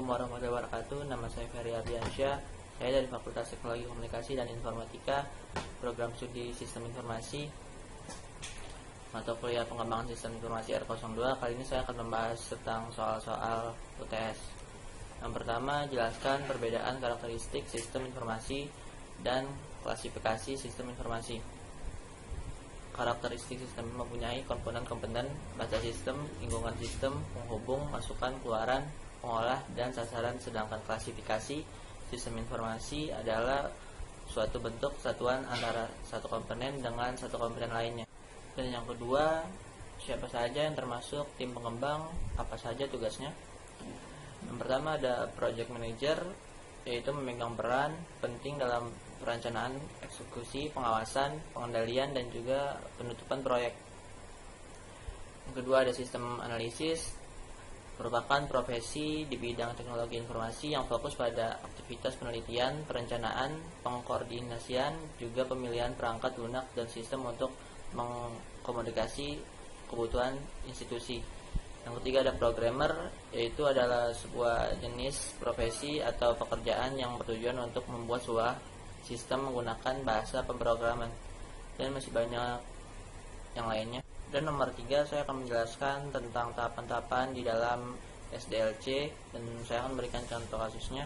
Assalamualaikum warahmatullahi wabarakatuh. Nama saya Ferry Ardiansyah. Saya dari Fakultas Teknologi Komunikasi dan Informatika, Program Studi Sistem Informasi, mata kuliah Pengembangan Sistem Informasi R02. Kali ini saya akan membahas tentang soal-soal UTS. Yang pertama, jelaskan perbedaan karakteristik sistem informasi dan klasifikasi sistem informasi. Karakteristik sistem mempunyai komponen-komponen baca sistem, lingkungan sistem, penghubung, masukan, keluaran, pengolah, dan sasaran. Sedangkan klasifikasi sistem informasi adalah suatu bentuk satuan antara satu komponen dengan satu komponen lainnya. Dan yang kedua, siapa saja yang termasuk tim pengembang, apa saja tugasnya. Yang pertama ada project manager, yaitu memegang peran penting dalam perencanaan, eksekusi, pengawasan, pengendalian, dan juga penutupan proyek. Yang kedua ada sistem analisis, merupakan profesi di bidang teknologi informasi yang fokus pada aktivitas penelitian, perencanaan, pengkoordinasian, juga pemilihan perangkat lunak dan sistem untuk mengkomunikasi kebutuhan institusi. Yang ketiga ada programmer, yaitu adalah sebuah jenis profesi atau pekerjaan yang bertujuan untuk membuat sebuah sistem menggunakan bahasa pemrograman, dan masih banyak yang lainnya. Dan nomor 3, saya akan menjelaskan tentang tahapan-tahapan di dalam SDLC, dan saya akan memberikan contoh kasusnya.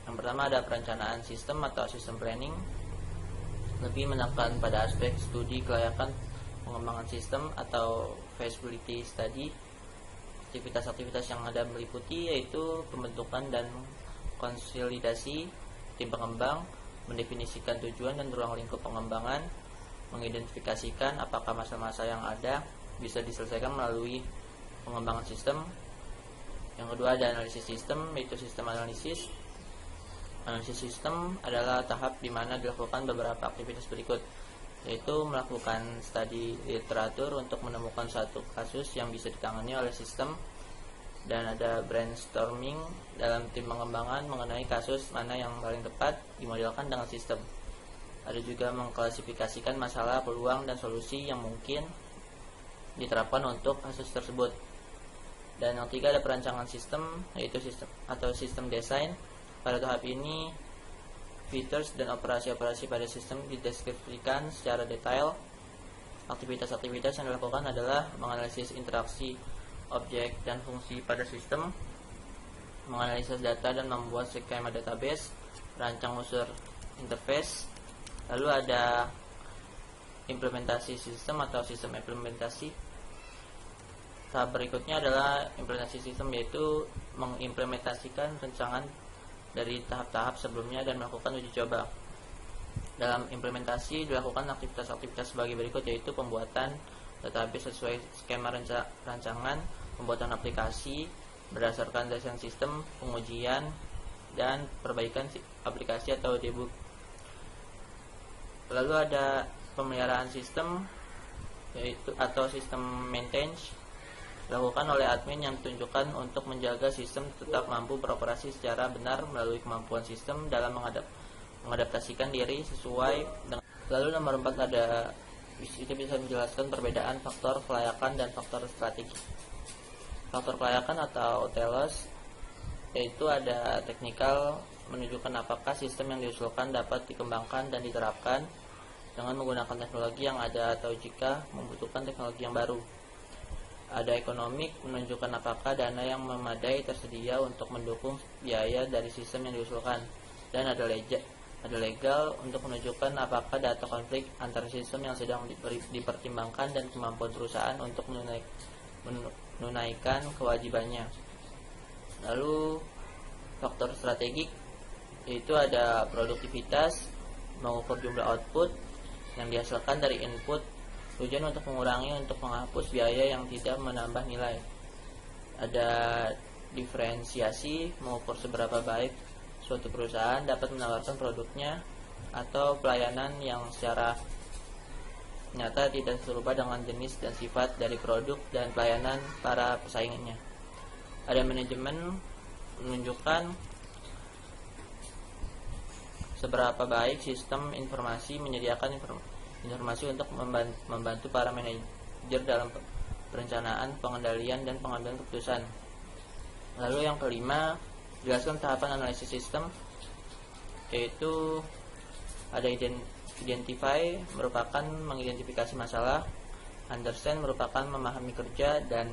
Yang pertama ada perencanaan sistem atau sistem planning, lebih menekan pada aspek studi kelayakan pengembangan sistem atau feasibility study. Aktivitas-aktivitas yang ada meliputi yaitu pembentukan dan konsolidasi tim pengembang, mendefinisikan tujuan dan ruang lingkup pengembangan, mengidentifikasikan apakah masalah-masalah yang ada bisa diselesaikan melalui pengembangan sistem. Yang kedua ada analisis sistem, yaitu sistem analisis. Analisis sistem adalah tahap di mana dilakukan beberapa aktivitas berikut, yaitu melakukan studi literatur untuk menemukan satu kasus yang bisa ditangani oleh sistem, dan ada brainstorming dalam tim pengembangan mengenai kasus mana yang paling tepat dimodelkan dengan sistem. Ada juga mengklasifikasikan masalah, peluang, dan solusi yang mungkin diterapkan untuk kasus tersebut. Dan yang ketiga ada perancangan sistem, yaitu sistem atau sistem desain. Pada tahap ini features dan operasi-operasi pada sistem dideskripsikan secara detail. Aktivitas-aktivitas yang dilakukan adalah menganalisis interaksi objek dan fungsi pada sistem, menganalisis data dan membuat skema database, merancang unsur interface. Lalu ada implementasi sistem atau sistem implementasi. Tahap berikutnya adalah implementasi sistem, yaitu mengimplementasikan rancangan dari tahap-tahap sebelumnya dan melakukan uji coba. Dalam implementasi dilakukan aktivitas-aktivitas sebagai berikut, yaitu pembuatan database sesuai skema rancangan, pembuatan aplikasi berdasarkan desain sistem, pengujian, dan perbaikan aplikasi atau debug. Lalu ada pemeliharaan sistem, yaitu atau sistem maintenance, dilakukan oleh admin yang ditunjukkan untuk menjaga sistem tetap mampu beroperasi secara benar melalui kemampuan sistem dalam mengadaptasikan diri sesuai dengan. Lalu nomor 4 ada itu bisa menjelaskan perbedaan faktor kelayakan dan faktor strategi. Faktor kelayakan atau telos, yaitu ada teknikal, menunjukkan apakah sistem yang diusulkan dapat dikembangkan dan diterapkan dengan menggunakan teknologi yang ada atau jika membutuhkan teknologi yang baru. Ada ekonomik, menunjukkan apakah dana yang memadai tersedia untuk mendukung biaya dari sistem yang diusulkan. Dan ada legal untuk menunjukkan apakah data konflik antara sistem yang sedang dipertimbangkan dan kemampuan perusahaan untuk menunaikan kewajibannya. Lalu faktor strategik, yaitu ada produktivitas, mengukur jumlah output yang dihasilkan dari input, tujuan untuk menghapus biaya yang tidak menambah nilai. Ada diferensiasi, mengukur seberapa baik suatu perusahaan dapat menawarkan produknya atau pelayanan yang secara nyata tidak serupa dengan jenis dan sifat dari produk dan pelayanan para pesaingnya. Ada manajemen, menunjukkan seberapa baik sistem informasi menyediakan informasi untuk membantu para manajer dalam perencanaan, pengendalian, dan pengambilan keputusan. Lalu yang kelima, jelaskan tahapan analisis sistem, yaitu ada identify merupakan mengidentifikasi masalah, understand merupakan memahami kerja dan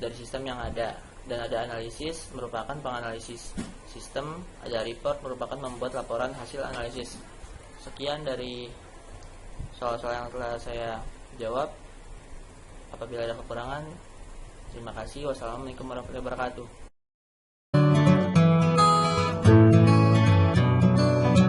dari sistem yang ada, dan ada analisis merupakan penganalisis sistem, ada report merupakan membuat laporan hasil analisis. Sekian dari soal-soal yang telah saya jawab. Apabila ada kekurangan, terima kasih. Wassalamualaikum warahmatullahi wabarakatuh.